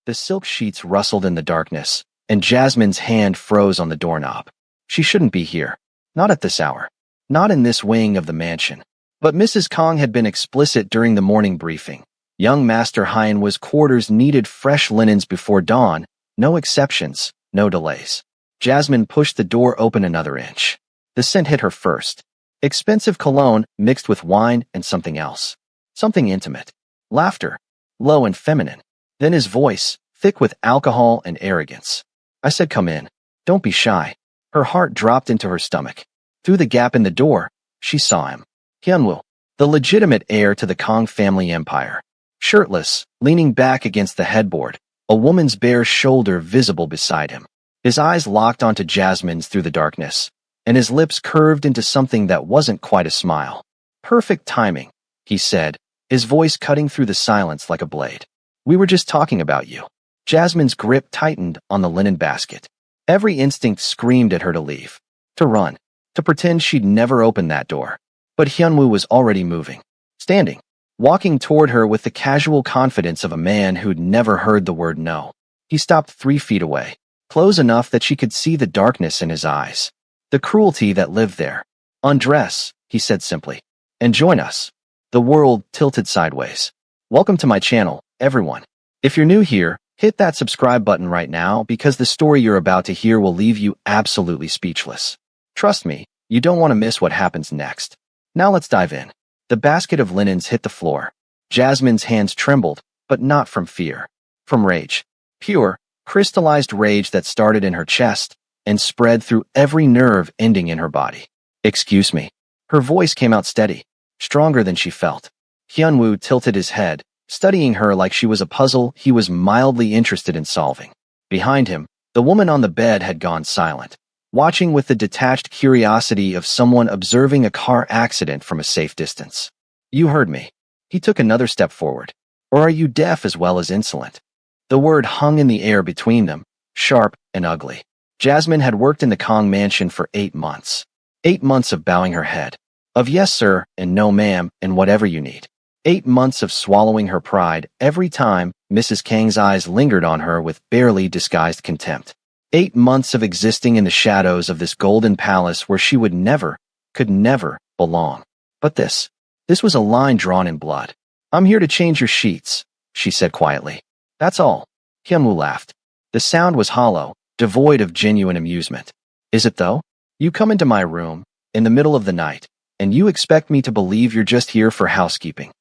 The silk sheets rustled in the darkness, and Jasmine's hand froze on the doorknob. She shouldn't be here. Not at this hour. Not in this wing of the mansion. But Mrs. Kong had been explicit during the morning briefing. Young Master Hyenwa's quarters needed fresh linens before dawn, no exceptions, no delays. Jasmine pushed the door open another inch. The scent hit her first. Expensive cologne mixed with wine and something else. Something intimate. Laughter. Low and feminine. Then his voice, thick with alcohol and arrogance. I said come in. Don't be shy. Her heart dropped into her stomach. Through the gap in the door, she saw him. Hyunwoo, the legitimate heir to the Kong family empire. Shirtless, leaning back against the headboard, a woman's bare shoulder visible beside him. His eyes locked onto Jasmine's through the darkness, and his lips curved into something that wasn't quite a smile. Perfect timing, he said, his voice cutting through the silence like a blade. We were just talking about you. Jasmine's grip tightened on the linen basket. Every instinct screamed at her to leave, to run, to pretend she'd never opened that door. But Hyunwoo was already moving, standing, walking toward her with the casual confidence of a man who'd never heard the word no. He stopped 3 feet away, close enough that she could see the darkness in his eyes, the cruelty that lived there. Undress, he said simply, and join us. The world tilted sideways. Welcome to my channel, everyone. If you're new here, hit that subscribe button right now because the story you're about to hear will leave you absolutely speechless. Trust me, you don't want to miss what happens next. Now let's dive in. The basket of linens hit the floor. Jasmine's hands trembled, but not from fear. From rage. Pure, crystallized rage that started in her chest and spread through every nerve ending in her body. Excuse me. Her voice came out steady, stronger than she felt. Hyunwoo tilted his head, studying her like she was a puzzle he was mildly interested in solving. Behind him, the woman on the bed had gone silent, watching with the detached curiosity of someone observing a car accident from a safe distance. You heard me. He took another step forward. Or are you deaf as well as insolent? The word hung in the air between them, sharp and ugly. Jasmine had worked in the Kong mansion for 8 months. 8 months of bowing her head. Of yes sir and no ma'am and whatever you need. 8 months of swallowing her pride every time Mrs. Kang's eyes lingered on her with barely disguised contempt. 8 months of existing in the shadows of this golden palace where she would never, could never, belong. But this was a line drawn in blood. I'm here to change your sheets, she said quietly. That's all. Hyunwoo laughed. The sound was hollow, devoid of genuine amusement. Is it though? You come into my room, in the middle of the night, and you expect me to believe you're just here for housekeeping.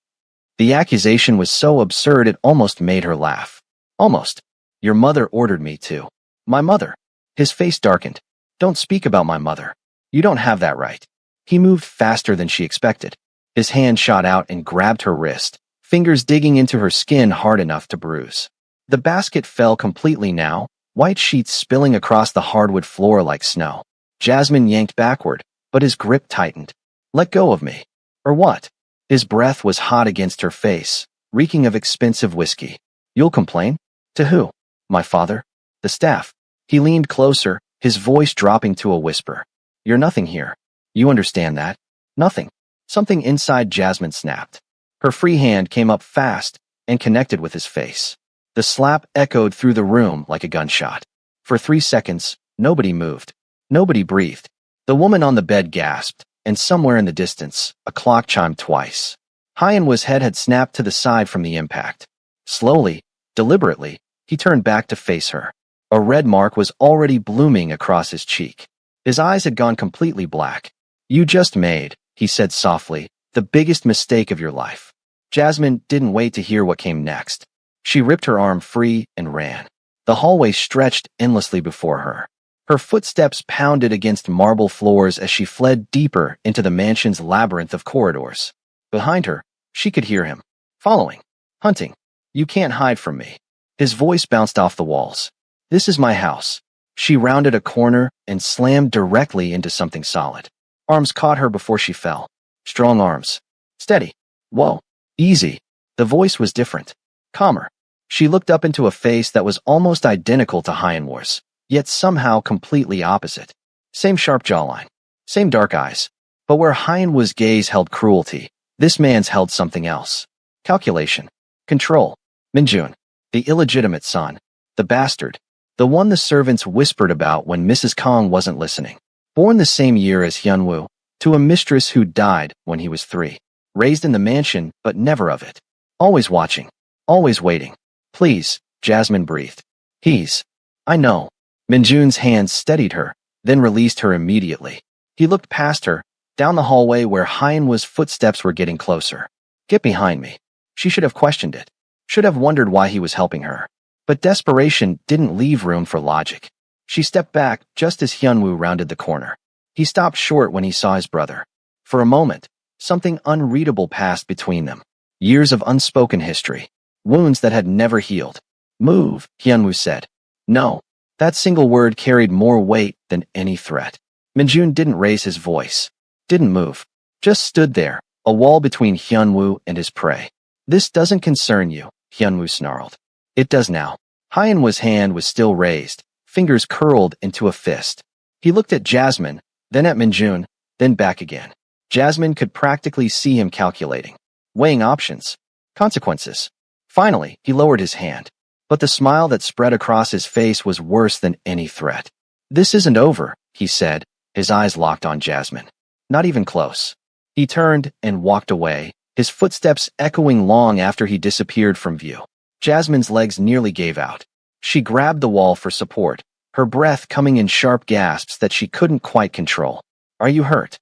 The accusation was so absurd it almost made her laugh. Almost. Your mother ordered me to. My mother. His face darkened. Don't speak about my mother. You don't have that right. He moved faster than she expected. His hand shot out and grabbed her wrist, fingers digging into her skin hard enough to bruise. The basket fell completely now, white sheets spilling across the hardwood floor like snow. Jasmine yanked backward, but his grip tightened. Let go of me. Or what? His breath was hot against her face, reeking of expensive whiskey. You'll complain? To who? My father? The staff? He leaned closer, his voice dropping to a whisper. You're nothing here. You understand that? Nothing. Something inside Jasmine snapped. Her free hand came up fast and connected with his face. The slap echoed through the room like a gunshot. For 3 seconds, nobody moved. Nobody breathed. The woman on the bed gasped, and somewhere in the distance, a clock chimed twice. Hyenwa's head had snapped to the side from the impact. Slowly, deliberately, he turned back to face her. A red mark was already blooming across his cheek. His eyes had gone completely black. You just made, he said softly, the biggest mistake of your life. Jasmine didn't wait to hear what came next. She ripped her arm free and ran. The hallway stretched endlessly before her. Her footsteps pounded against marble floors as she fled deeper into the mansion's labyrinth of corridors. Behind her, she could hear him. Following. Hunting. You can't hide from me. His voice bounced off the walls. This is my house. She rounded a corner and slammed directly into something solid. Arms caught her before she fell. Strong arms. Steady. Whoa. Easy. The voice was different. Calmer. She looked up into a face that was almost identical to Hyenwa's, yet somehow completely opposite. Same sharp jawline. Same dark eyes. But where Hyenwa's gaze held cruelty, this man's held something else. Calculation. Control. Minjun. The illegitimate son. The bastard. The one the servants whispered about when Mrs. Kong wasn't listening. Born the same year as Hyunwoo, to a mistress who died when he was 3. Raised in the mansion, but never of it. Always watching. Always waiting. Please, Jasmine breathed. I know. Minjun's hand steadied her, then released her immediately. He looked past her, down the hallway where Hyunwoo's footsteps were getting closer. Get behind me. She should have questioned it. Should have wondered why he was helping her. But desperation didn't leave room for logic. She stepped back just as Hyunwoo rounded the corner. He stopped short when he saw his brother. For a moment, something unreadable passed between them. Years of unspoken history. Wounds that had never healed. Move, Hyunwoo said. No. That single word carried more weight than any threat. Minjun didn't raise his voice. Didn't move. Just stood there, a wall between Hyunwoo and his prey. This doesn't concern you, Hyunwoo snarled. It does now. Hyunwoo's hand was still raised, fingers curled into a fist. He looked at Jasmine, then at Minjun, then back again. Jasmine could practically see him calculating, weighing options, consequences. Finally, he lowered his hand. But the smile that spread across his face was worse than any threat. This isn't over, he said, his eyes locked on Jasmine. Not even close. He turned and walked away, his footsteps echoing long after he disappeared from view. Jasmine's legs nearly gave out. She grabbed the wall for support, her breath coming in sharp gasps that she couldn't quite control. Are you hurt?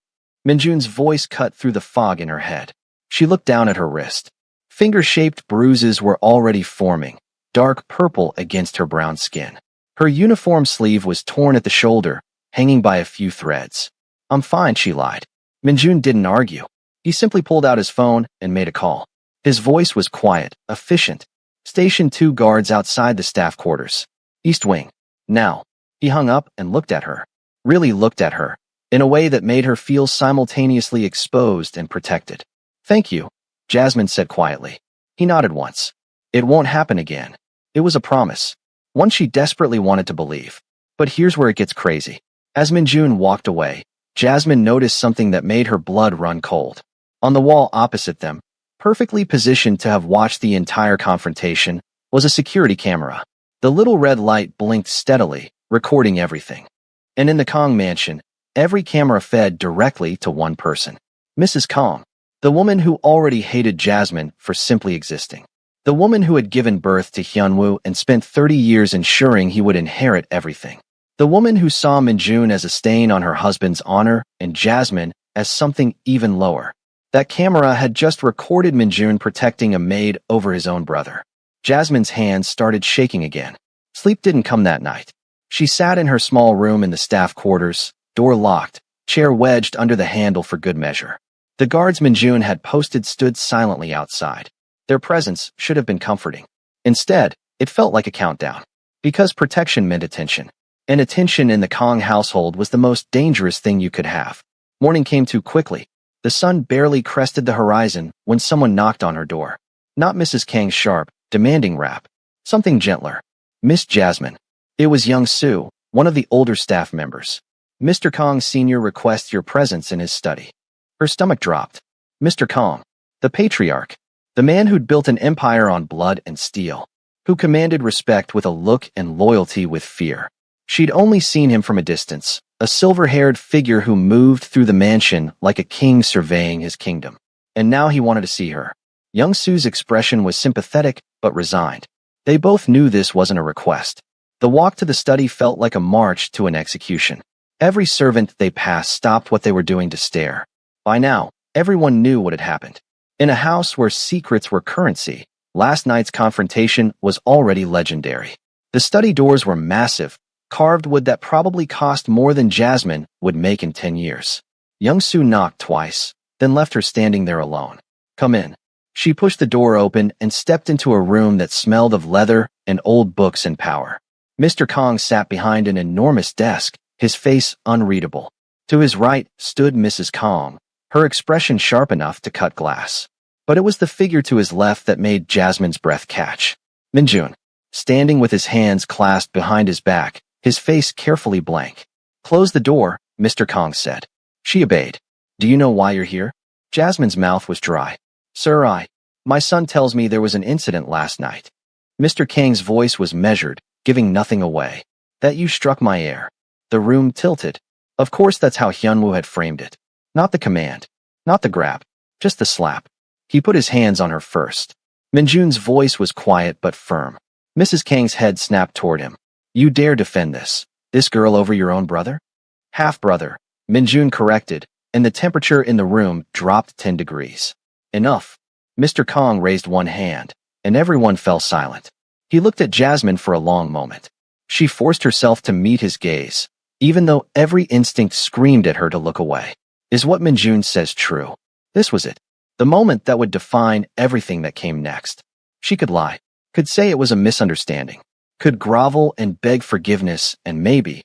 Minjun's voice cut through the fog in her head. She looked down at her wrist. Finger-shaped bruises were already forming, dark purple against her brown skin. Her uniform sleeve was torn at the shoulder, hanging by a few threads. I'm fine, she lied. Minjun didn't argue. He simply pulled out his phone and made a call. His voice was quiet, efficient. Station 2 guards outside the staff quarters. East Wing. Now. He hung up and looked at her. Really looked at her, in a way that made her feel simultaneously exposed and protected. Thank you, Jasmine said quietly. He nodded once. It won't happen again. It was a promise. One she desperately wanted to believe. But here's where it gets crazy. As Minjun walked away, Jasmine noticed something that made her blood run cold. On the wall opposite them, perfectly positioned to have watched the entire confrontation, was a security camera. The little red light blinked steadily, recording everything. And in the Kong mansion, every camera fed directly to one person. Mrs. Kong, the woman who already hated Jasmine for simply existing. The woman who had given birth to Hyunwoo and spent 30 years ensuring he would inherit everything. The woman who saw Minjun as a stain on her husband's honor and Jasmine as something even lower. That camera had just recorded Minjun protecting a maid over his own brother. Jasmine's hands started shaking again. Sleep didn't come that night. She sat in her small room in the staff quarters, door locked, chair wedged under the handle for good measure. The guards Minjun had posted stood silently outside. Their presence should have been comforting. Instead, it felt like a countdown. Because protection meant attention. And attention in the Kong household was the most dangerous thing you could have. Morning came too quickly. The sun barely crested the horizon when someone knocked on her door. Not Mrs. Kang's sharp, demanding rap. Something gentler. Miss Jasmine. It was Young Soo, one of the older staff members. Mr. Kong Sr. requests your presence in his study. Her stomach dropped. Mr. Kong. The patriarch. The man who'd built an empire on blood and steel. Who commanded respect with a look and loyalty with fear. She'd only seen him from a distance, a silver-haired figure who moved through the mansion like a king surveying his kingdom. And now he wanted to see her. Young Soo's expression was sympathetic but resigned. They both knew this wasn't a request. The walk to the study felt like a march to an execution. Every servant they passed stopped what they were doing to stare. By now, everyone knew what had happened. In a house where secrets were currency, last night's confrontation was already legendary. The study doors were massive, carved wood that probably cost more than Jasmine would make in 10 years. Young Soo knocked twice, then left her standing there alone. Come in. She pushed the door open and stepped into a room that smelled of leather and old books and power. Mr. Kong sat behind an enormous desk, his face unreadable. To his right stood Mrs. Kong, her expression sharp enough to cut glass. But it was the figure to his left that made Jasmine's breath catch. Minjun, standing with his hands clasped behind his back, his face carefully blank. Close the door, Mr. Kong said. She obeyed. Do you know why you're here? Jasmine's mouth was dry. Sir, my son tells me there was an incident last night. Mr. Kang's voice was measured, giving nothing away. That you struck my ear. The room tilted. Of course that's how Hyunwoo had framed it. Not the command. Not the grab. Just the slap. He put his hands on her first. Minjun's voice was quiet but firm. Mrs. Kang's head snapped toward him. You dare defend this girl over your own brother? Half-brother, Minjun corrected, and the temperature in the room dropped 10 degrees. Enough. Mr. Kang raised one hand, and everyone fell silent. He looked at Jasmine for a long moment. She forced herself to meet his gaze, even though every instinct screamed at her to look away. Is what Minjun says true? This was it. The moment that would define everything that came next. She could lie, could say it was a misunderstanding, could grovel and beg forgiveness and maybe,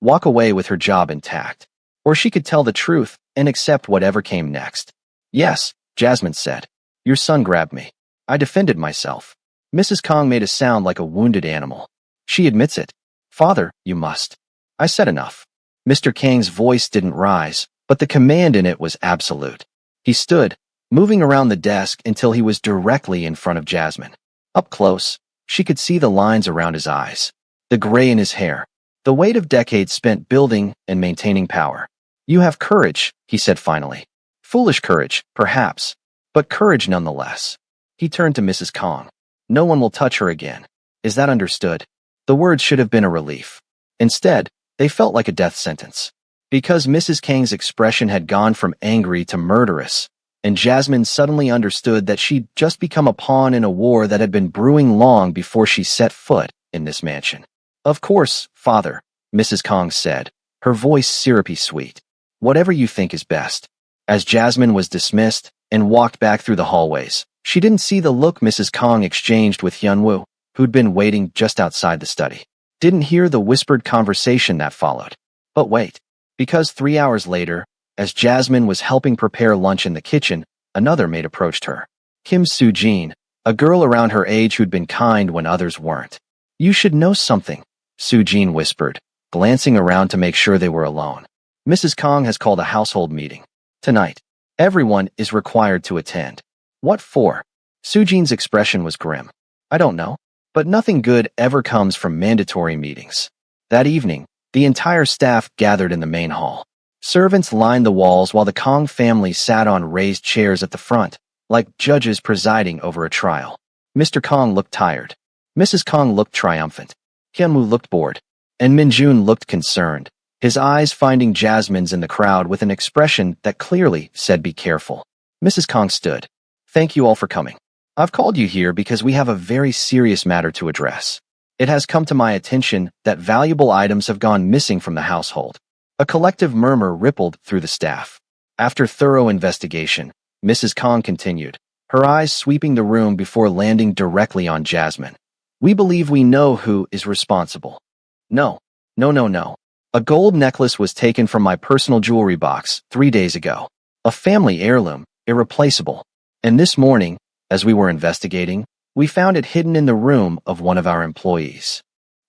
walk away with her job intact. Or she could tell the truth and accept whatever came next. Yes, Jasmine said. Your son grabbed me. I defended myself. Mrs. Kang made a sound like a wounded animal. She admits it. Father, you must. I said enough. Mr. Kang's voice didn't rise, but the command in it was absolute. He stood, moving around the desk until he was directly in front of Jasmine. Up close, she could see the lines around his eyes, the gray in his hair, the weight of decades spent building and maintaining power. You have courage, he said finally. Foolish courage, perhaps, but courage nonetheless. He turned to Mrs. Kang. No one will touch her again. Is that understood? The words should have been a relief. Instead, they felt like a death sentence. Because Mrs. Kang's expression had gone from angry to murderous, and Jasmine suddenly understood that she'd just become a pawn in a war that had been brewing long before she set foot in this mansion. Of course, father, Mrs. Kang said, her voice syrupy sweet. Whatever you think is best. As Jasmine was dismissed and walked back through the hallways, she didn't see the look Mrs. Kang exchanged with Hyunwoo, who'd been waiting just outside the study. Didn't hear the whispered conversation that followed. But wait. Because 3 hours later, as Jasmine was helping prepare lunch in the kitchen, another maid approached her. Kim Soo-jin, a girl around her age who'd been kind when others weren't. You should know something, Soo-jin whispered, glancing around to make sure they were alone. Mrs. Kang has called a household meeting. Tonight. Everyone is required to attend. What for? Soo-jin's expression was grim. I don't know. But nothing good ever comes from mandatory meetings. That evening, the entire staff gathered in the main hall. Servants lined the walls while the Kang family sat on raised chairs at the front, like judges presiding over a trial. Mr. Kang looked tired. Mrs. Kang looked triumphant. Hyunwoo looked bored. And Minjun looked concerned, his eyes finding Jasmine's in the crowd with an expression that clearly said be careful. Mrs. Kang stood. Thank you all for coming. I've called you here because we have a very serious matter to address. It has come to my attention that valuable items have gone missing from the household. A collective murmur rippled through the staff. After thorough investigation, Mrs. Kang continued, her eyes sweeping the room before landing directly on Jasmine. We believe we know who is responsible. No. A gold necklace was taken from my personal jewelry box 3 days ago. A family heirloom, irreplaceable. And this morning, as we were investigating, we found it hidden in the room of one of our employees.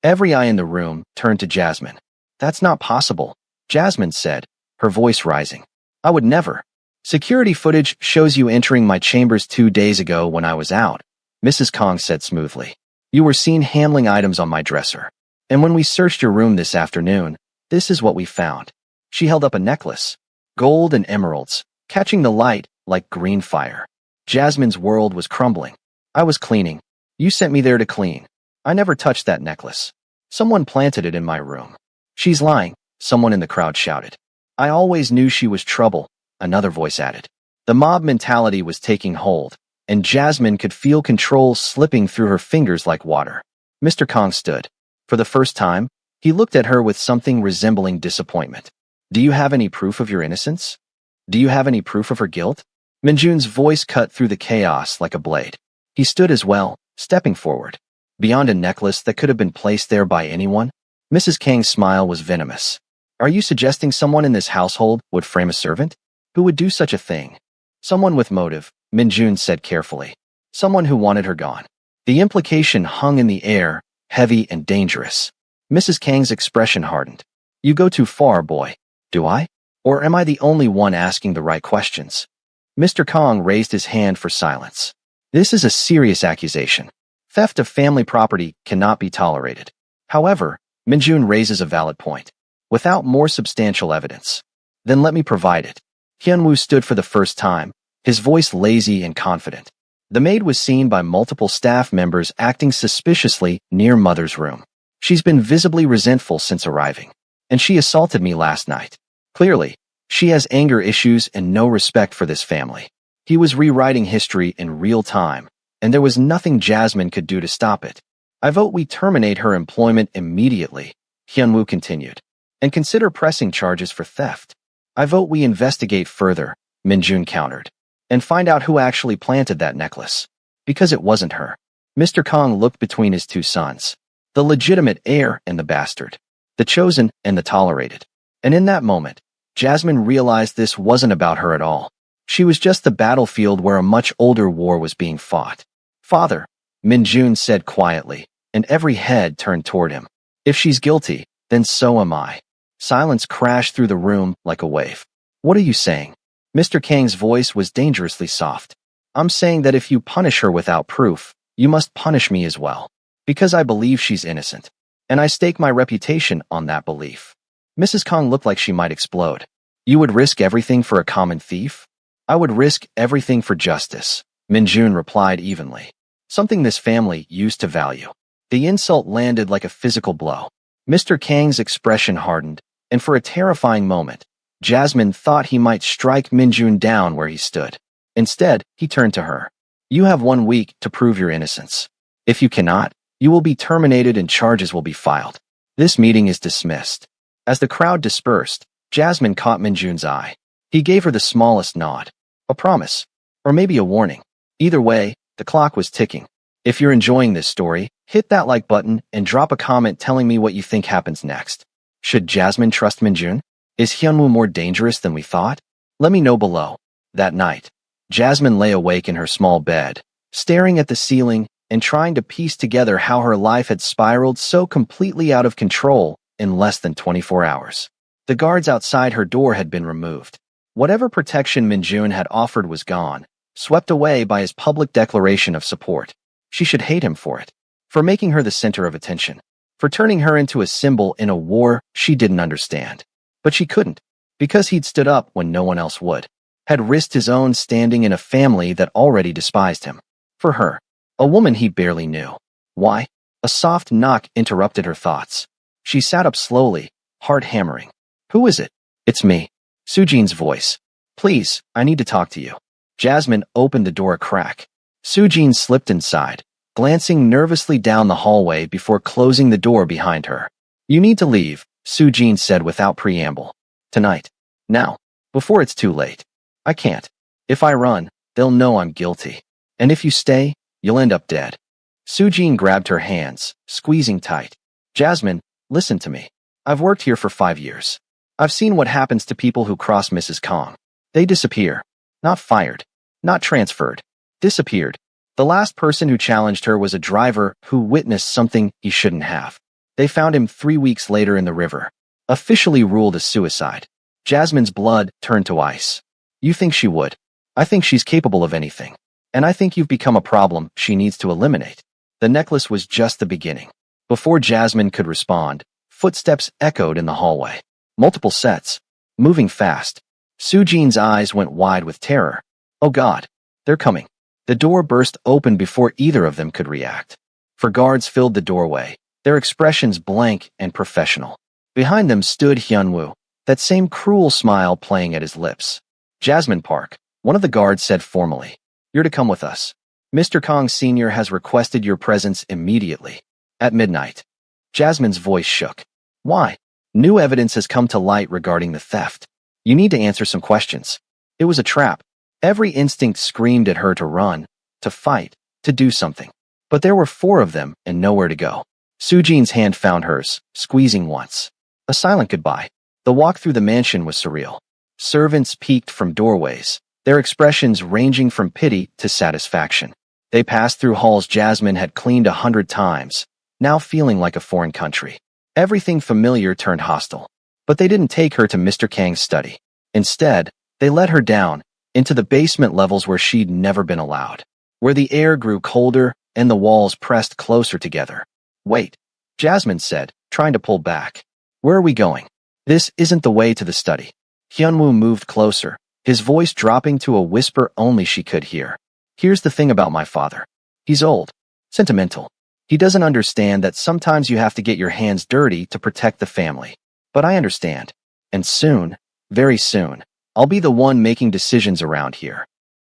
Every eye in the room turned to Jasmine. That's not possible, Jasmine said, her voice rising. I would never. Security footage shows you entering my chambers 2 days ago when I was out, Mrs. Kang said smoothly. You were seen handling items on my dresser. And when we searched your room this afternoon, this is what we found. She held up a necklace. Gold and emeralds, catching the light like green fire. Jasmine's world was crumbling. I was cleaning. You sent me there to clean. I never touched that necklace. Someone planted it in my room. She's lying, someone in the crowd shouted. I always knew she was trouble, another voice added. The mob mentality was taking hold, and Jasmine could feel control slipping through her fingers like water. Mr. Kang stood. For the first time, he looked at her with something resembling disappointment. Do you have any proof of your innocence? Do you have any proof of her guilt? Minjun's voice cut through the chaos like a blade. He stood as well, stepping forward. Beyond a necklace that could have been placed there by anyone, Mrs. Kang's smile was venomous. Are you suggesting someone in this household would frame a servant? Who would do such a thing? Someone with motive, Minjun said carefully. Someone who wanted her gone. The implication hung in the air, heavy and dangerous. Mrs. Kang's expression hardened. You go too far, boy. Do I? Or am I the only one asking the right questions? Mr. Kang raised his hand for silence. This is a serious accusation. Theft of family property cannot be tolerated. However, Minjun raises a valid point. Without more substantial evidence, then let me provide it. Hyunwoo stood for the first time, his voice lazy and confident. The maid was seen by multiple staff members acting suspiciously near Mother's room. She's been visibly resentful since arriving, and she assaulted me last night. Clearly, she has anger issues and no respect for this family. He was rewriting history in real time, and there was nothing Jasmine could do to stop it. I vote we terminate her employment immediately, Hyunwoo continued, and consider pressing charges for theft. I vote we investigate further, Minjun countered, and find out who actually planted that necklace. Because it wasn't her. Mr. Kong looked between his two sons, the legitimate heir and the bastard, the chosen and the tolerated. And in that moment, Jasmine realized this wasn't about her at all. She was just the battlefield where a much older war was being fought. Father, Minjun said quietly, and every head turned toward him. If she's guilty, then so am I. Silence crashed through the room like a wave. What are you saying? Mr. Kang's voice was dangerously soft. I'm saying that if you punish her without proof, you must punish me as well. Because I believe she's innocent. And I stake my reputation on that belief. Mrs. Kong looked like she might explode. You would risk everything for a common thief? I would risk everything for justice, Minjun replied evenly. Something this family used to value. The insult landed like a physical blow. Mr. Kang's expression hardened, and for a terrifying moment, Jasmine thought he might strike Minjun down where he stood. Instead, he turned to her. You have 1 week to prove your innocence. If you cannot, you will be terminated and charges will be filed. This meeting is dismissed. As the crowd dispersed, Jasmine caught Minjun's eye. He gave her the smallest nod. A promise. Or maybe a warning. Either way, the clock was ticking. If you're enjoying this story, hit that like button and drop a comment telling me what you think happens next. Should Jasmine trust Minjun? Is Hyunwoo more dangerous than we thought? Let me know below. That night, Jasmine lay awake in her small bed, staring at the ceiling and trying to piece together how her life had spiraled so completely out of control in less than 24 hours. The guards outside her door had been removed. Whatever protection Minjun had offered was gone, swept away by his public declaration of support. She should hate him for it. For making her the center of attention. For turning her into a symbol in a war she didn't understand. But she couldn't, because he'd stood up when no one else would. Had risked his own standing in a family that already despised him. For her, a woman he barely knew. Why? A soft knock interrupted her thoughts. She sat up slowly, heart hammering. Who is it? It's me. Sujin's voice. Please, I need to talk to you. Jasmine opened the door a crack. Sujin slipped inside, glancing nervously down the hallway before closing the door behind her. You need to leave, Sujin said without preamble. Tonight. Now. Before it's too late. I can't. If I run, they'll know I'm guilty. And if you stay, you'll end up dead. Sujin grabbed her hands, squeezing tight. Jasmine, listen to me. I've worked here for 5 years. I've seen what happens to people who cross Mrs. Kong. They disappear. Not fired. Not transferred. Disappeared. The last person who challenged her was a driver who witnessed something he shouldn't have. They found him 3 weeks later in the river. Officially ruled a suicide. Jasmine's blood turned to ice. You think she would. I think she's capable of anything. And I think you've become a problem she needs to eliminate. The necklace was just the beginning. Before Jasmine could respond, footsteps echoed in the hallway. Multiple sets. Moving fast. Sujin's eyes went wide with terror. Oh God. They're coming. The door burst open before either of them could react. For guards filled the doorway, their expressions blank and professional. Behind them stood Hyunwoo, that same cruel smile playing at his lips. Jasmine Park, one of the guards said formally. You're to come with us. Mr. Kong Sr. has requested your presence immediately. At midnight. Jasmine's voice shook. Why? New evidence has come to light regarding the theft. You need to answer some questions. It was a trap. Every instinct screamed at her to run, to fight, to do something. But there were 4 of them and nowhere to go. Sujin's hand found hers, squeezing once. A silent goodbye. The walk through the mansion was surreal. Servants peeked from doorways, their expressions ranging from pity to satisfaction. They passed through halls Jasmine had cleaned 100 times, now feeling like a foreign country. Everything familiar turned hostile. But they didn't take her to Mr. Kang's study. Instead, they led her down, into the basement levels where she'd never been allowed. Where the air grew colder, and the walls pressed closer together. Wait, Jasmine said, trying to pull back. Where are we going? This isn't the way to the study. Hyunwoo moved closer, his voice dropping to a whisper only she could hear. Here's the thing about my father. He's old, sentimental. He doesn't understand that sometimes you have to get your hands dirty to protect the family. But I understand. And soon, very soon, I'll be the one making decisions around here.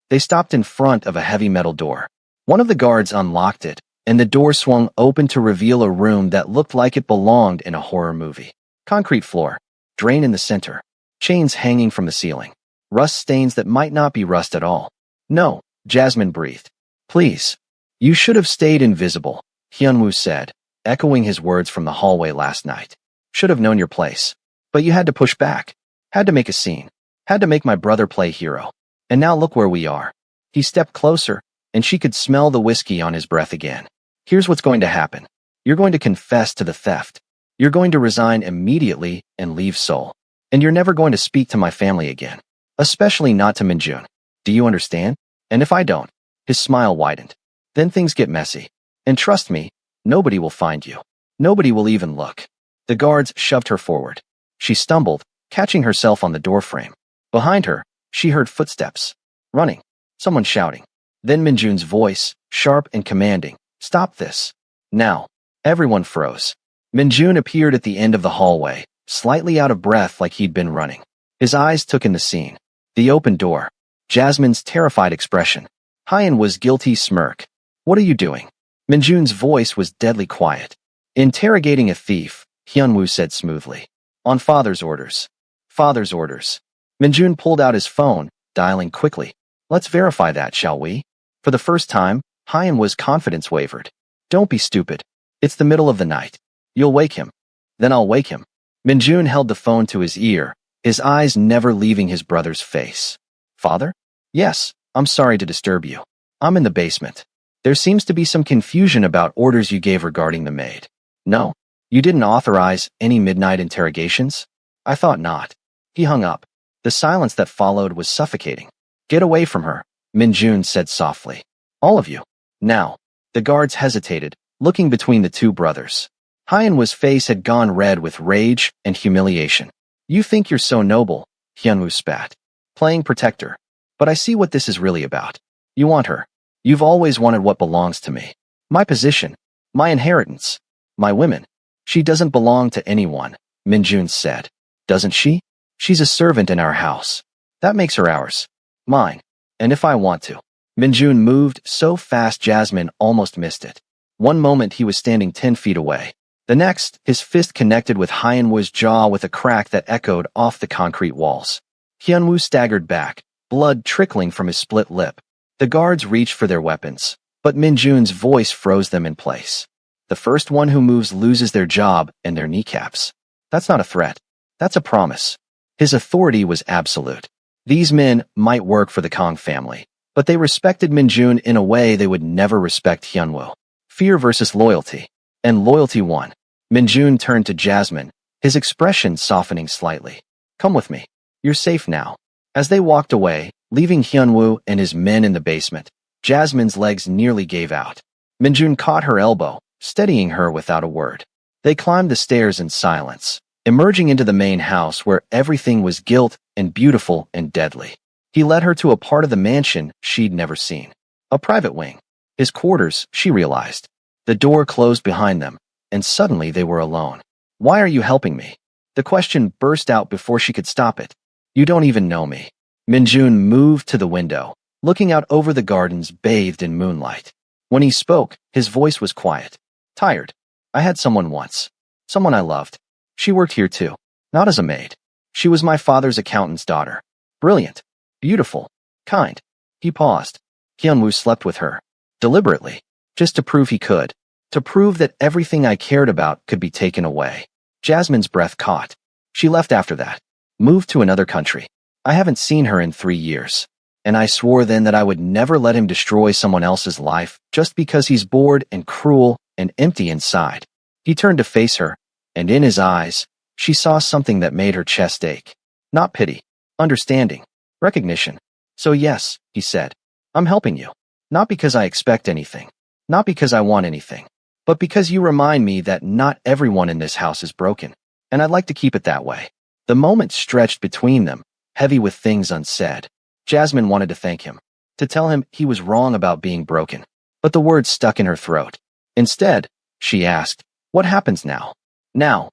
They stopped in front of a heavy metal door. One of the guards unlocked it, and the door swung open to reveal a room that looked like it belonged in a horror movie. Concrete floor, drain in the center, chains hanging from the ceiling, rust stains that might not be rust at all. No, Jasmine breathed. Please. You should have stayed invisible, Hyunwoo said, echoing his words from the hallway last night. Should have known your place. But you had to push back. Had to make a scene. Had to make my brother play hero. And now look where we are. He stepped closer, and she could smell the whiskey on his breath again. Here's what's going to happen. You're going to confess to the theft. You're going to resign immediately and leave Seoul. And you're never going to speak to my family again. Especially not to Minjun. Do you understand? And if I don't, his smile widened. Then things get messy. And trust me, nobody will find you. Nobody will even look. The guards shoved her forward. She stumbled, catching herself on the doorframe. Behind her, she heard footsteps. Running. Someone shouting. Then Minjun's voice, sharp and commanding. Stop this. Now. Everyone froze. Minjun appeared at the end of the hallway, slightly out of breath like he'd been running. His eyes took in the scene. The open door. Jasmine's terrified expression. Hyenwoo's guilty smirk. What are you doing? Minjun's voice was deadly quiet. Interrogating a thief, Hyunwoo said smoothly. On father's orders. Father's orders. Minjun pulled out his phone, dialing quickly. Let's verify that, shall we? For the first time, Hyenwoo's confidence wavered. Don't be stupid. It's the middle of the night. You'll wake him. Then I'll wake him. Minjun held the phone to his ear, his eyes never leaving his brother's face. Father? Yes, I'm sorry to disturb you. I'm in the basement. There seems to be some confusion about orders you gave regarding the maid. No, you didn't authorize any midnight interrogations? I thought not. He hung up. The silence that followed was suffocating. Get away from her, Minjun said softly. All of you. Now. The guards hesitated, looking between the two brothers. Hyenwoo's face had gone red with rage and humiliation. You think you're so noble, Hyunwoo spat. Playing protector. But I see what this is really about. You want her. You've always wanted what belongs to me. My position. My inheritance. My women. She doesn't belong to anyone, Minjun said. Doesn't she? She's a servant in our house. That makes her ours. Mine. And if I want to. Minjun moved so fast Jasmine almost missed it. One moment he was standing 10 feet away. The next, his fist connected with Hyenwoo's jaw with a crack that echoed off the concrete walls. Hyunwoo staggered back, blood trickling from his split lip. The guards reached for their weapons, but Minjun's voice froze them in place. The first one who moves loses their job and their kneecaps. That's not a threat. That's a promise. His authority was absolute. These men might work for the Kong family, but they respected Minjun in a way they would never respect Hyunwoo. Fear versus loyalty. And loyalty won. Minjun turned to Jasmine, his expression softening slightly. Come with me. You're safe now. As they walked away, leaving Hyunwoo and his men in the basement, Jasmine's legs nearly gave out. Minjun caught her elbow, steadying her without a word. They climbed the stairs in silence, emerging into the main house where everything was gilt and beautiful and deadly. He led her to a part of the mansion she'd never seen. A private wing. His quarters, she realized. The door closed behind them, and suddenly they were alone. Why are you helping me? The question burst out before she could stop it. You don't even know me. Minjun moved to the window, looking out over the gardens bathed in moonlight. When he spoke, his voice was quiet. Tired. I had someone once. Someone I loved. She worked here too. Not as a maid. She was my father's accountant's daughter. Brilliant. Beautiful. Kind. He paused. Hyunwoo slept with her. Deliberately. Just to prove he could. To prove that everything I cared about could be taken away. Jasmine's breath caught. She left after that. Moved to another country. I haven't seen her in 3 years. And I swore then that I would never let him destroy someone else's life just because he's bored and cruel and empty inside. He turned to face her, and in his eyes, she saw something that made her chest ache. Not pity. Understanding. Recognition. So yes, he said. I'm helping you. Not because I expect anything. Not because I want anything, but because you remind me that not everyone in this house is broken, and I'd like to keep it that way. The moment stretched between them, heavy with things unsaid. Jasmine wanted to thank him, to tell him he was wrong about being broken, but the words stuck in her throat. Instead, she asked, "What happens now?" Now,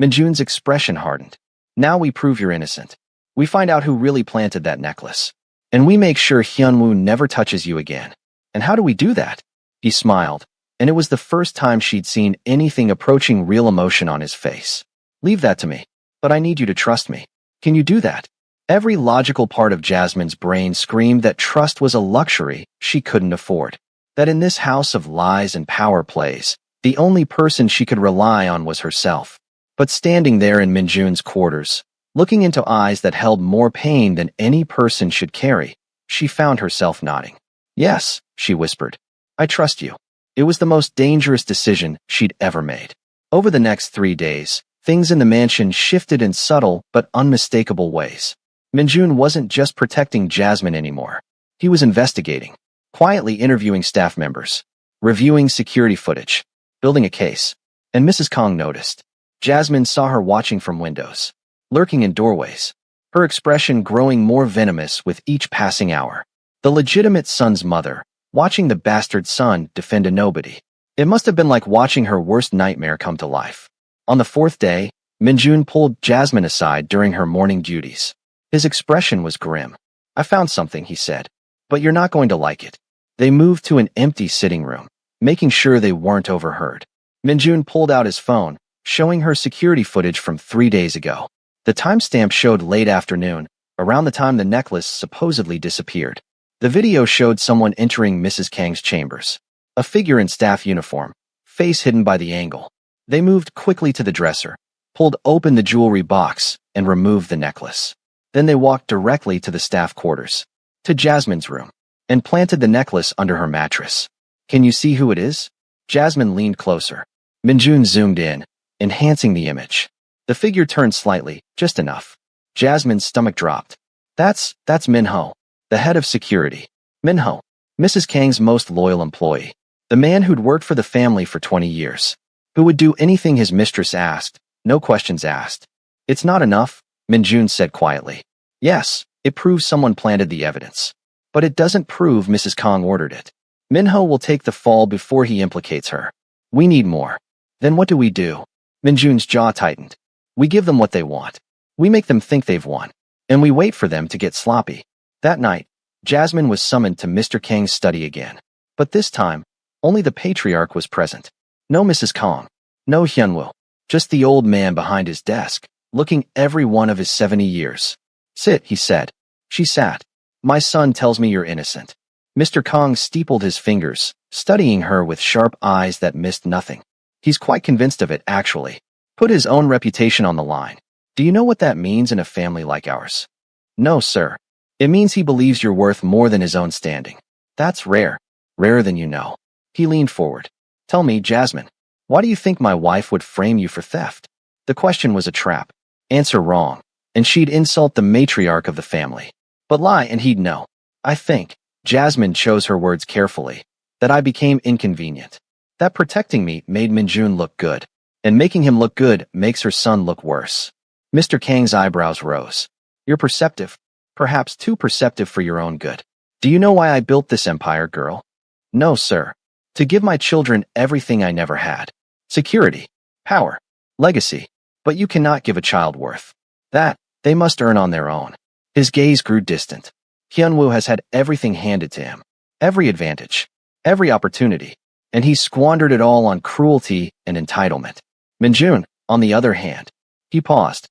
Minjun's expression hardened. Now we prove you're innocent. We find out who really planted that necklace. And we make sure Hyunwoo never touches you again. And how do we do that? He smiled, and it was the first time she'd seen anything approaching real emotion on his face. Leave that to me. But I need you to trust me. Can you do that? Every logical part of Jasmine's brain screamed that trust was a luxury she couldn't afford. That in this house of lies and power plays, the only person she could rely on was herself. But standing there in Minjun's quarters, looking into eyes that held more pain than any person should carry, she found herself nodding. "Yes," she whispered. "I trust you." It was the most dangerous decision she'd ever made. Over the next 3 days, things in the mansion shifted in subtle but unmistakable ways. Minjun wasn't just protecting Jasmine anymore. He was investigating, quietly interviewing staff members, reviewing security footage, building a case. And Mrs. Kong noticed. Jasmine saw her watching from windows, lurking in doorways, her expression growing more venomous with each passing hour. The legitimate son's mother, watching the bastard son defend a nobody. It must have been like watching her worst nightmare come to life. On the 4th day, Minjun pulled Jasmine aside during her morning duties. His expression was grim. "I found something," he said, "but you're not going to like it." They moved to an empty sitting room, making sure they weren't overheard. Minjun pulled out his phone, showing her security footage from 3 days ago. The timestamp showed late afternoon, around the time the necklace supposedly disappeared. The video showed someone entering Mrs. Kang's chambers. A figure in staff uniform, face hidden by the angle. They moved quickly to the dresser, pulled open the jewelry box, and removed the necklace. Then they walked directly to the staff quarters, to Jasmine's room, and planted the necklace under her mattress. "Can you see who it is?" Jasmine leaned closer. Minjun zoomed in, enhancing the image. The figure turned slightly, just enough. Jasmine's stomach dropped. That's Minho, the head of security. Minho, Mrs. Kang's most loyal employee. The man who'd worked for the family for 20 years. Who would do anything his mistress asked, no questions asked. "It's not enough," Minjun said quietly. "Yes, it proves someone planted the evidence. But it doesn't prove Mrs. Kang ordered it. Minho will take the fall before he implicates her. We need more." "Then what do we do?" Minjun's jaw tightened. "We give them what they want. We make them think they've won. And we wait for them to get sloppy." That night, Jasmine was summoned to Mr. Kang's study again. But this time, only the patriarch was present. No Mrs. Kang. No Hyunwoo. Just the old man behind his desk, looking every one of his 70 years. "Sit," he said. She sat. "My son tells me you're innocent." Mr. Kang steepled his fingers, studying her with sharp eyes that missed nothing. "He's quite convinced of it, actually. Put his own reputation on the line. Do you know what that means in a family like ours?" "No, sir. It means he believes you're worth more than his own standing. That's rare. Rarer than you know." He leaned forward. "Tell me, Jasmine, why do you think my wife would frame you for theft?" The question was a trap. Answer wrong, and she'd insult the matriarch of the family. But lie and he'd know. "I think," Jasmine chose her words carefully, "that I became inconvenient. That protecting me made Minjun look good, and making him look good makes her son look worse." Mr. Kang's eyebrows rose. "You're perceptive, perhaps too perceptive for your own good. Do you know why I built this empire, girl?" "No, sir. To give my children everything I never had. Security, power, legacy. But you cannot give a child worth. That, they must earn on their own." His gaze grew distant. Hyunwoo has had everything handed to him. Every advantage, every opportunity. And he squandered it all on cruelty and entitlement. Minjun, on the other hand. He paused.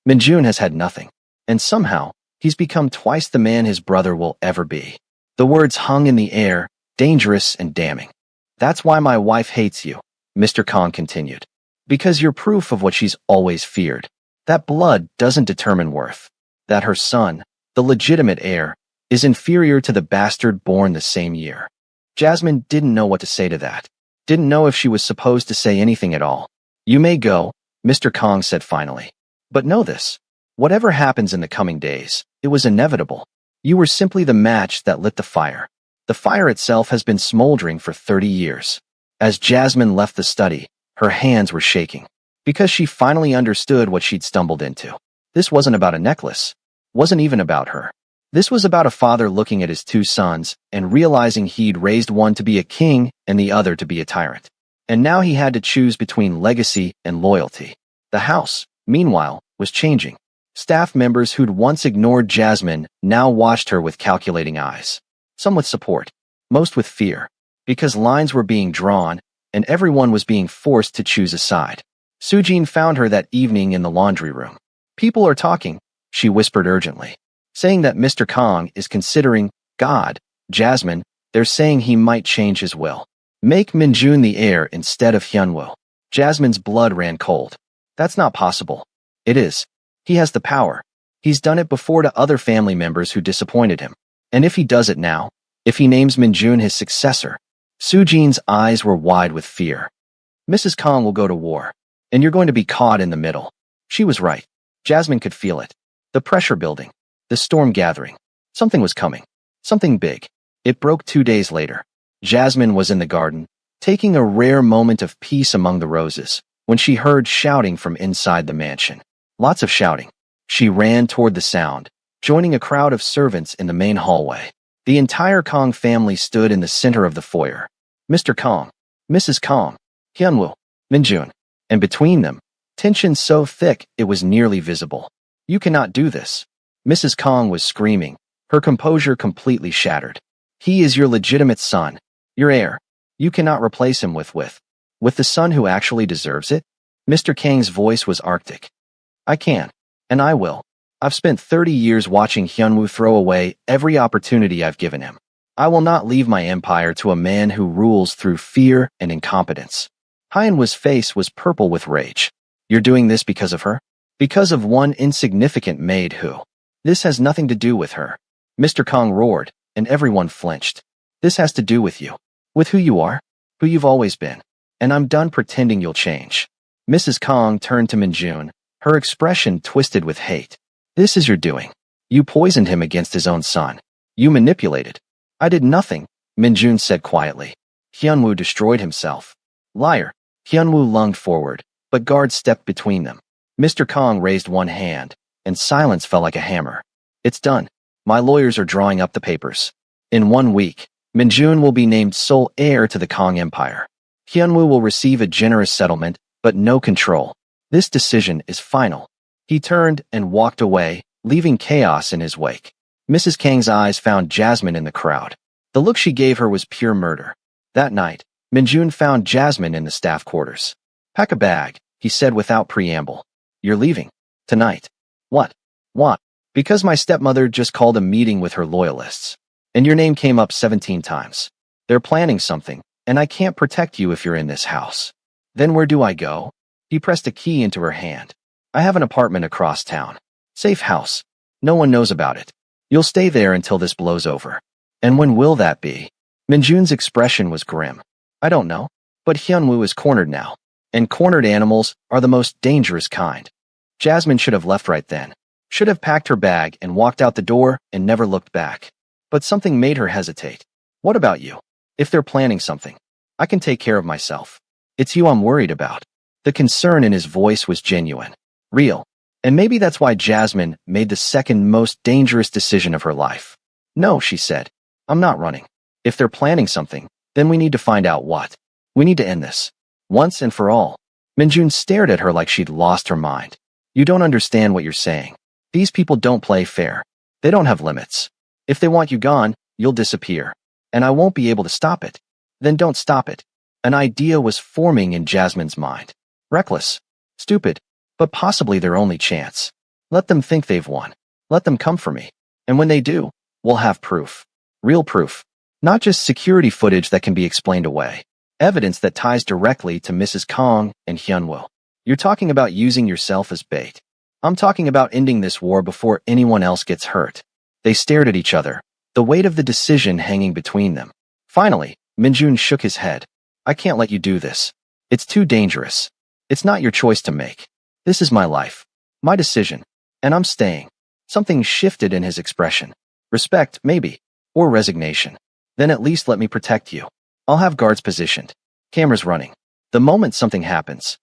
Minjun has had nothing. And somehow, he's become twice the man his brother will ever be. The words hung in the air, dangerous and damning. "That's why my wife hates you," Mr. Kang continued. "Because you're proof of what she's always feared. That blood doesn't determine worth. That her son, the legitimate heir, is inferior to the bastard born the same year." Jasmine didn't know what to say to that. Didn't know if she was supposed to say anything at all. "You may go," Mr. Kang said finally. "But know this. Whatever happens in the coming days, it was inevitable. You were simply the match that lit the fire. The fire itself has been smoldering for 30 years. As Jasmine left the study, her hands were shaking, because she finally understood what she'd stumbled into. This wasn't about a necklace. Wasn't even about her. This was about a father looking at his two sons and realizing he'd raised one to be a king and the other to be a tyrant. And now he had to choose between legacy and loyalty. The house, meanwhile, was changing. Staff members who'd once ignored Jasmine now watched her with calculating eyes. Some with support, most with fear, because lines were being drawn and everyone was being forced to choose a side. Sujin found her that evening in the laundry room. "People are talking," she whispered urgently, "saying that Mr. Kong is considering God. Jasmine, they're saying he might change his will. Make Minjun the heir instead of Hyunwoo." Jasmine's blood ran cold. "That's not possible." "It is. He has the power. He's done it before to other family members who disappointed him. And if he does it now, if he names Minjun his successor." Sujin's eyes were wide with fear. "Mrs. Kong will go to war, and you're going to be caught in the middle." She was right. Jasmine could feel it. The pressure building. The storm gathering. Something was coming. Something big. It broke 2 days later. Jasmine was in the garden, taking a rare moment of peace among the roses, when she heard shouting from inside the mansion. Lots of shouting. She ran toward the sound, joining a crowd of servants in the main hallway. The entire Kong family stood in the center of the foyer. Mr. Kong, Mrs. Kong, Hyunwoo, Minjun, and between them, tension so thick it was nearly visible. "You cannot do this." Mrs. Kong was screaming, her composure completely shattered. "He is your legitimate son, your heir. You cannot replace him with the son who actually deserves it." Mr. Kang's voice was arctic. "I can, and I will. I've spent 30 years watching Hyunwoo throw away every opportunity I've given him. I will not leave my empire to a man who rules through fear and incompetence." Hyunwoo's face was purple with rage. "You're doing this because of her? Because of one insignificant maid who? This has nothing to do with her." Mr. Kong roared, and everyone flinched. "This has to do with you. With who you are, who you've always been. And I'm done pretending you'll change." Mrs. Kong turned to Minjun, her expression twisted with hate. "This is your doing. You poisoned him against his own son. You manipulated." "I did nothing," Minjun said quietly. "Hyunwoo destroyed himself." "Liar." Hyunwoo lunged forward, but guards stepped between them. Mr. Kong raised one hand, and silence fell like a hammer. "It's done. My lawyers are drawing up the papers. In 1 week, Minjun will be named sole heir to the Kong Empire. Hyunwoo will receive a generous settlement, but no control. This decision is final." He turned and walked away, leaving chaos in his wake. Mrs. Kang's eyes found Jasmine in the crowd. The look she gave her was pure murder. That night, Minjun found Jasmine in the staff quarters. "Pack a bag," he said without preamble. "You're leaving. Tonight." "What? What?" "Because my stepmother just called a meeting with her loyalists. And your name came up 17 times. They're planning something, and I can't protect you if you're in this house." "Then where do I go?" He pressed a key into her hand. "I have an apartment across town. Safe house. No one knows about it. You'll stay there until this blows over." "And when will that be?" Minjun's expression was grim. "I don't know. But Hyunwoo is cornered now. And cornered animals are the most dangerous kind." Jasmine should have left right then. Should have packed her bag and walked out the door and never looked back. But something made her hesitate. "What about you? If they're planning something, I can take care of myself. It's you I'm worried about." The concern in his voice was genuine. Real. And maybe that's why Jasmine made the second most dangerous decision of her life. "No," she said. "I'm not running. If they're planning something, then we need to find out what. We need to end this. Once and for all." Minjun stared at her like she'd lost her mind. "You don't understand what you're saying. These people don't play fair. They don't have limits. If they want you gone, you'll disappear. And I won't be able to stop it." "Then don't stop it." An idea was forming in Jasmine's mind. Reckless. Stupid. But possibly their only chance. Let them think they've won. Let them come for me. And when they do, we'll have proof. Real proof. Not just security footage that can be explained away. Evidence that ties directly to Mrs. Kong and Hyunwoo. "You're talking about using yourself as bait. I'm talking about ending this war before anyone else gets hurt." They stared at each other, the weight of the decision hanging between them. Finally, Minjun shook his head. "I can't let you do this. It's too dangerous. It's not your choice to make. This is my life. My decision. And I'm staying." Something shifted in his expression. Respect, maybe. Or resignation. Then at least let me protect you. I'll have guards positioned. Cameras running. The moment something happens,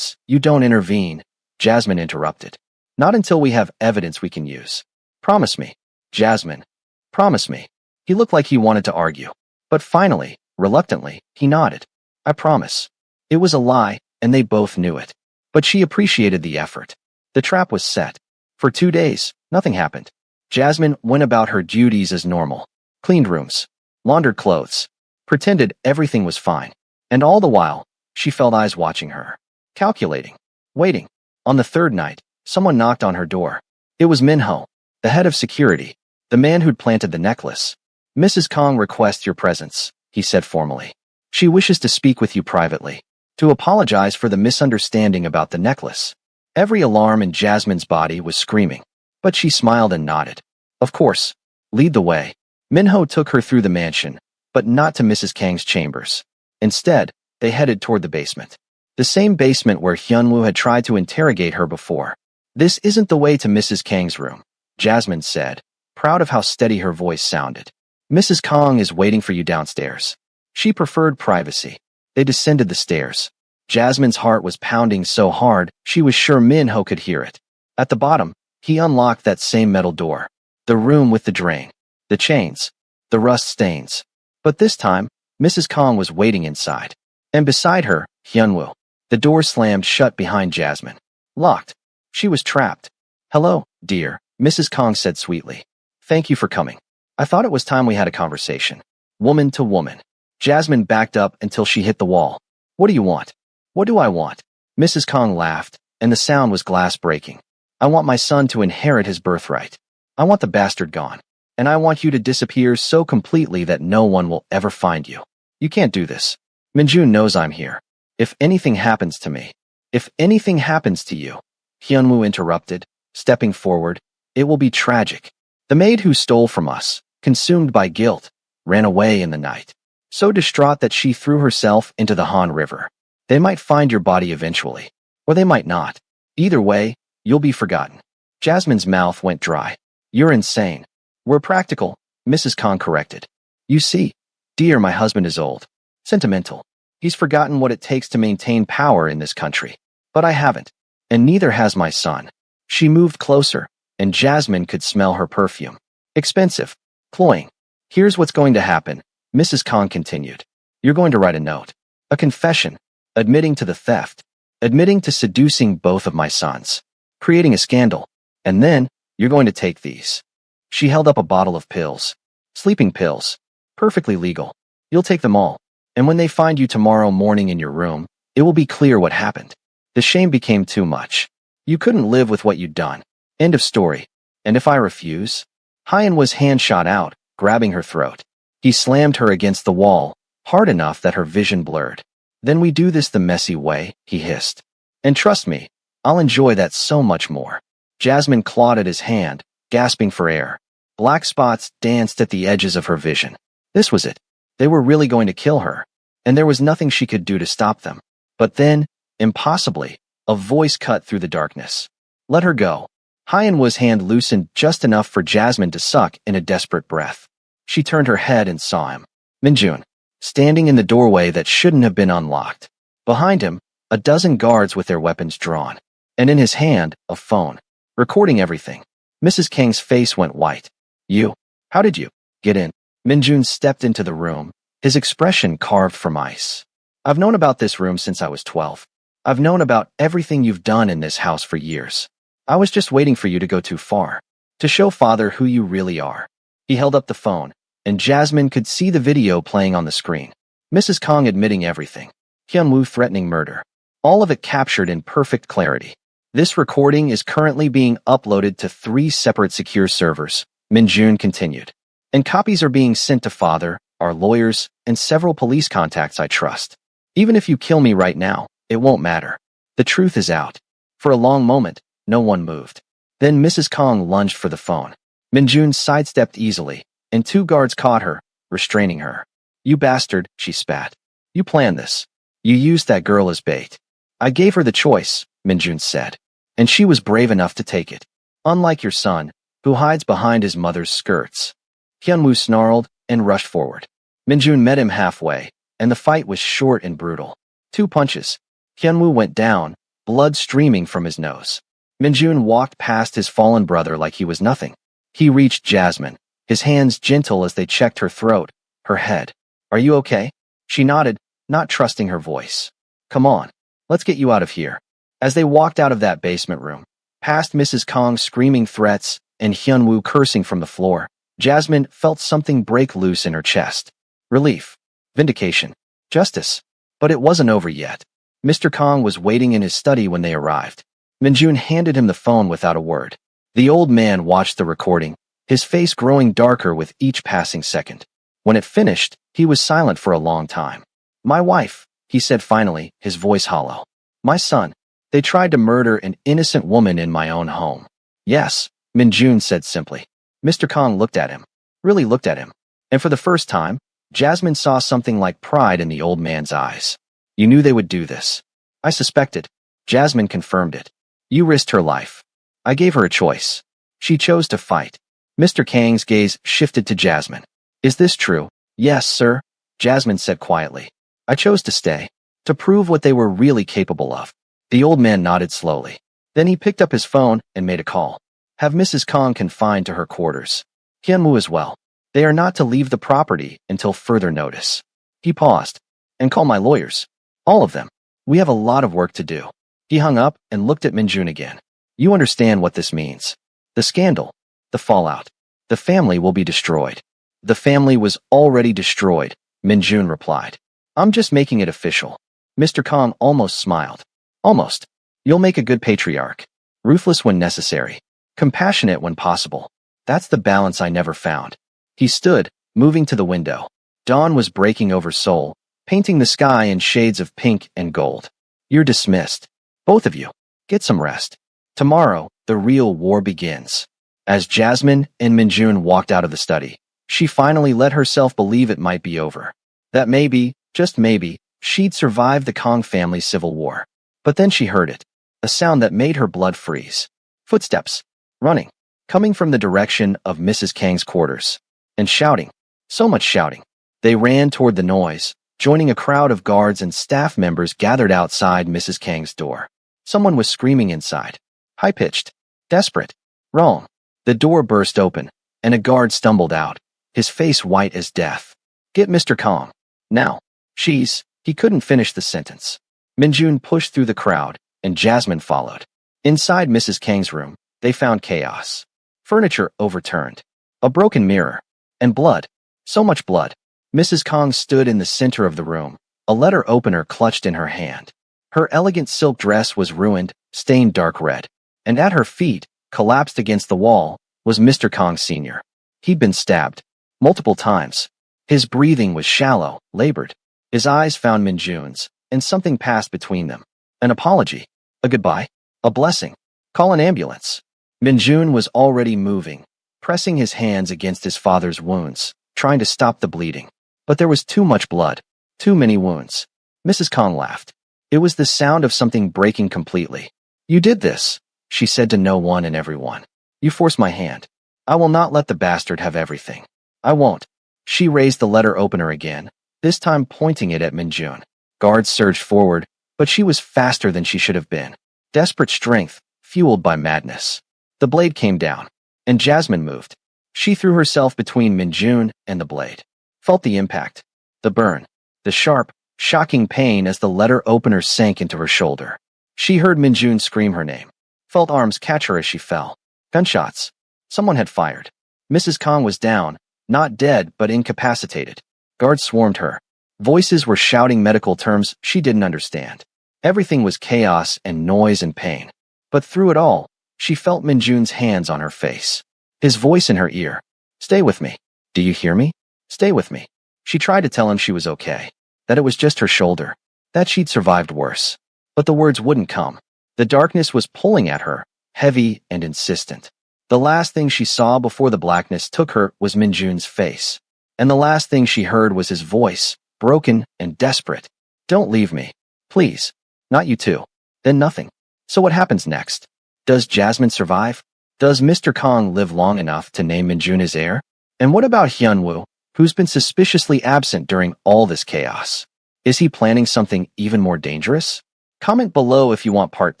you don't intervene, Jasmine interrupted. Not until we have evidence we can use. Promise me, Jasmine. Promise me. He looked like he wanted to argue. But finally, reluctantly, he nodded. I promise. It was a lie, and they both knew it. But she appreciated the effort. The trap was set. For 2 days, nothing happened. Jasmine went about her duties as normal. Cleaned rooms. Laundered clothes. Pretended everything was fine. And all the while, she felt eyes watching her. Calculating. Waiting. On the third night, someone knocked on her door. It was Minho, the head of security, the man who'd planted the necklace. Mrs. Kong requests your presence, he said formally. She wishes to speak with you privately, to apologize for the misunderstanding about the necklace. Every alarm in Jasmine's body was screaming, but she smiled and nodded. Of course. Lead the way. Minho took her through the mansion, but not to Mrs. Kang's chambers. Instead, they headed toward the basement. The same basement where Hyunwoo had tried to interrogate her before. This isn't the way to Mrs. Kang's room, Jasmine said, proud of how steady her voice sounded. Mrs. Kong is waiting for you downstairs. She preferred privacy. They descended the stairs. Jasmine's heart was pounding so hard, she was sure Minho could hear it. At the bottom, he unlocked that same metal door. The room with the drain. The chains. The rust stains. But this time, Mrs. Kong was waiting inside. And beside her, Hyunwoo. The door slammed shut behind Jasmine. Locked. She was trapped. Hello, dear, Mrs. Kong said sweetly. Thank you for coming. I thought it was time we had a conversation. Woman to woman. Jasmine backed up until she hit the wall. What do you want? What do I want? Mrs. Kong laughed, and the sound was glass breaking. I want my son to inherit his birthright. I want the bastard gone. And I want you to disappear so completely that no one will ever find you. You can't do this. Minjun knows I'm here. If anything happens to me, if anything happens to you, Hyunwoo interrupted, stepping forward, it will be tragic. The maid who stole from us, consumed by guilt, ran away in the night. So distraught that she threw herself into the Han River. They might find your body eventually, or they might not. Either way, you'll be forgotten. Jasmine's mouth went dry. You're insane. We're practical, Mrs. Kong corrected. You see, dear, my husband is old. Sentimental. He's forgotten what it takes to maintain power in this country. But I haven't. And neither has my son. She moved closer, and Jasmine could smell her perfume. Expensive. Cloying. Here's what's going to happen, Mrs. Kong continued. You're going to write a note. A confession. Admitting to the theft. Admitting to seducing both of my sons. Creating a scandal. And then, you're going to take these. She held up a bottle of pills. Sleeping pills. Perfectly legal. You'll take them all. And when they find you tomorrow morning in your room, it will be clear what happened. The shame became too much. You couldn't live with what you'd done. End of story. And if I refuse? Hyunwoo's hand shot out, grabbing her throat. He slammed her against the wall, hard enough that her vision blurred. Then we do this the messy way, he hissed. And trust me, I'll enjoy that so much more. Jasmine clawed at his hand, gasping for air. Black spots danced at the edges of her vision. This was it. They were really going to kill her, and there was nothing she could do to stop them. But then, impossibly, a voice cut through the darkness. Let her go. Hyunwoo's hand loosened just enough for Jasmine to suck in a desperate breath. She turned her head and saw him. Minjun, standing in the doorway that shouldn't have been unlocked. Behind him, a dozen guards with their weapons drawn. And in his hand, a phone. Recording everything. Mrs. Kang's face went white. You? How did you get in? Minjun stepped into the room, his expression carved from ice. I've known about this room since I was 12. I've known about everything you've done in this house for years. I was just waiting for you to go too far. To show father who you really are. He held up the phone, and Jasmine could see the video playing on the screen. Mrs. Kong admitting everything. Hyunwoo threatening murder. All of it captured in perfect clarity. This recording is currently being uploaded to 3 separate secure servers, Minjun continued. And copies are being sent to father, our lawyers, and several police contacts I trust. Even if you kill me right now, it won't matter. The truth is out. For a long moment, no one moved. Then Mrs. Kong lunged for the phone. Minjun sidestepped easily, and 2 guards caught her, restraining her. You bastard, she spat. You planned this. You used that girl as bait. I gave her the choice, Minjun said. And she was brave enough to take it. Unlike your son, who hides behind his mother's skirts. Hyunwoo snarled and rushed forward. Minjun met him halfway, and the fight was short and brutal. 2 punches. Hyunwoo went down, blood streaming from his nose. Minjun walked past his fallen brother like he was nothing. He reached Jasmine, his hands gentle as they checked her throat, her head. Are you okay? She nodded, not trusting her voice. Come on, let's get you out of here. As they walked out of that basement room, past Mrs. Kong screaming threats and Hyunwoo cursing from the floor, Jasmine felt something break loose in her chest. Relief. Vindication. Justice. But it wasn't over yet. Mr. Kong was waiting in his study when they arrived. Minjun handed him the phone without a word. The old man watched the recording, his face growing darker with each passing second. When it finished, he was silent for a long time. My wife, he said finally, his voice hollow. My son. They tried to murder an innocent woman in my own home. Yes, Minjun said simply. Mr. Kong looked at him. Really looked at him. And for the first time, Jasmine saw something like pride in the old man's eyes. You knew they would do this. I suspected. Jasmine confirmed it. You risked her life. I gave her a choice. She chose to fight. Mr. Kang's gaze shifted to Jasmine. Is this true? Yes, sir, Jasmine said quietly. I chose to stay, to prove what they were really capable of. The old man nodded slowly. Then he picked up his phone and made a call. Have Mrs. Kong confined to her quarters. Hyunwoo as well. They are not to leave the property until further notice. He paused. And call my lawyers. All of them. We have a lot of work to do. He hung up and looked at Minjun again. You understand what this means. The scandal. The fallout. The family will be destroyed. The family was already destroyed, Minjun replied. I'm just making it official. Mr. Kong almost smiled. Almost. You'll make a good patriarch. Ruthless when necessary. Compassionate when possible. That's the balance I never found. He stood, moving to the window. Dawn was breaking over Seoul, painting the sky in shades of pink and gold. You're dismissed. Both of you. Get some rest. Tomorrow, the real war begins. As Jasmine and Minjun walked out of the study, she finally let herself believe it might be over. That maybe, just maybe, she'd survive the Kong family's civil war. But then she heard it. A sound that made her blood freeze. Footsteps. Running. Coming from the direction of Mrs. Kang's quarters. And shouting. So much shouting. They ran toward the noise, joining a crowd of guards and staff members gathered outside Mrs. Kang's door. Someone was screaming inside. High-pitched. Desperate. Wrong. The door burst open, and a guard stumbled out, his face white as death. Get Mr. Kong. Now. He couldn't finish the sentence. Minjun pushed through the crowd, and Jasmine followed. Inside Mrs. Kang's room, they found chaos. Furniture overturned. A broken mirror. And blood. So much blood. Mrs. Kong stood in the center of the room, a letter opener clutched in her hand. Her elegant silk dress was ruined, stained dark red. And at her feet, collapsed against the wall, was Mr. Kong Sr. He'd been stabbed. Multiple times. His breathing was shallow, labored. His eyes found Minjun's, and something passed between them. An apology. A goodbye. A blessing. Call an ambulance. Minjun was already moving, pressing his hands against his father's wounds, trying to stop the bleeding. But there was too much blood. Too many wounds. Mrs. Kong laughed. It was the sound of something breaking completely. You did this, she said to no one and everyone. You forced my hand. I will not let the bastard have everything. I won't. She raised the letter opener again, this time pointing it at Minjun. Guards surged forward, but she was faster than she should have been. Desperate strength, fueled by madness. The blade came down, and Jasmine moved. She threw herself between Minjun and the blade. Felt the impact. The burn. The sharp, shocking pain as the letter opener sank into her shoulder. She heard Minjun scream her name. Felt arms catch her as she fell. Gunshots. Someone had fired. Mrs. Kong was down, not dead but incapacitated. Guards swarmed her. Voices were shouting medical terms she didn't understand. Everything was chaos and noise and pain. But through it all, she felt Minjun's hands on her face. His voice in her ear. Stay with me. Do you hear me? Stay with me. She tried to tell him she was okay. That it was just her shoulder. That she'd survived worse. But the words wouldn't come. The darkness was pulling at her, heavy and insistent. The last thing she saw before the blackness took her was Minjun's face. And the last thing she heard was his voice, broken and desperate. Don't leave me. Please. Not you too. Then nothing. So what happens next? Does Jasmine survive? Does Mr. Kong live long enough to name Minjun his heir? And what about Hyunwoo, who's been suspiciously absent during all this chaos? Is he planning something even more dangerous? Comment below if you want part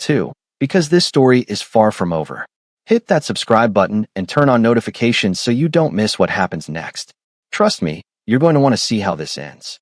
2, because this story is far from over. Hit that subscribe button and turn on notifications so you don't miss what happens next. Trust me, you're going to want to see how this ends.